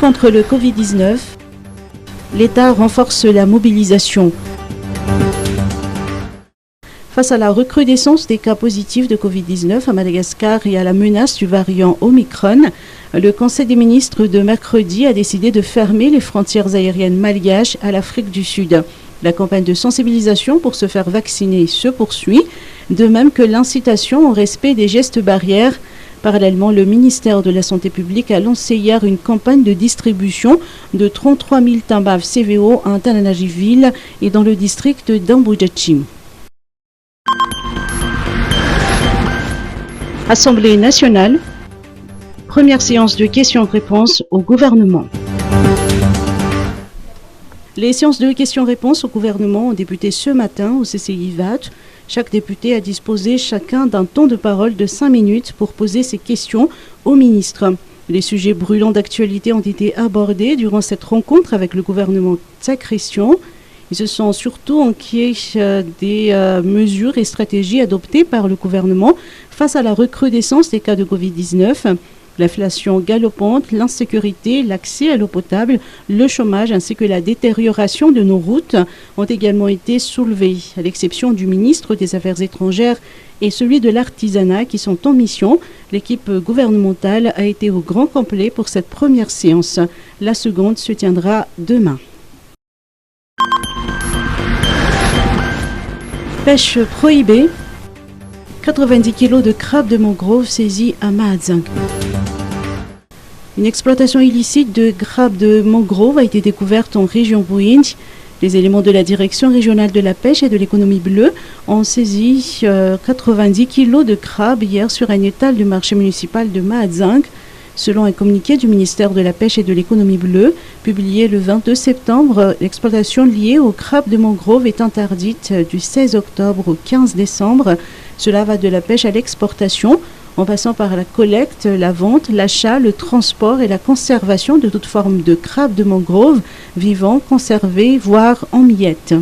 contre le Covid-19, l'État renforce la mobilisation. Face à la recrudescence des cas positifs de Covid-19 à Madagascar et à la menace du variant Omicron, le Conseil des ministres de mercredi a décidé de fermer les frontières aériennes malgaches à l'Afrique du Sud. La campagne de sensibilisation pour se faire vacciner se poursuit, de même que l'incitation au respect des gestes barrières. Parallèlement, le ministère de la Santé publique a lancé hier une campagne de distribution de 33 000 timbales CVO à Antananarivo et dans le district d'Ambujachim. Assemblée nationale, première séance de questions-réponses au gouvernement. Les séances de questions-réponses au gouvernement ont débuté ce matin au CCI VAT. Chaque député a disposé chacun d'un temps de parole de 5 minutes pour poser ses questions au ministre. Les sujets brûlants d'actualité ont été abordés durant cette rencontre avec le gouvernement Tsa-Christian. Ils se sont surtout inquiets des mesures et stratégies adoptées par le gouvernement face à la recrudescence des cas de Covid-19. L'inflation galopante, l'insécurité, l'accès à l'eau potable, le chômage ainsi que la détérioration de nos routes ont également été soulevés, à l'exception du ministre des Affaires étrangères et celui de l'artisanat qui sont en mission. L'équipe gouvernementale a été au grand complet pour cette première séance. La seconde se tiendra demain. Pêche prohibée. 90 kg de crabes de mangrove saisis à Mahadzang. Une exploitation illicite de crabes de mangrove a été découverte en région Bouinj. Les éléments de la Direction régionale de la pêche et de l'économie bleue ont saisi 90 kg de crabes hier sur un étal du marché municipal de Mahadzang. Selon un communiqué du ministère de la Pêche et de l'économie bleue, publié le 22 septembre, l'exploitation liée aux crabes de mangrove est interdite du 16 octobre au 15 décembre. Cela va de la pêche à l'exportation, en passant par la collecte, la vente, l'achat, le transport et la conservation de toute forme de crabes de mangrove vivants, conservés, voire en miettes.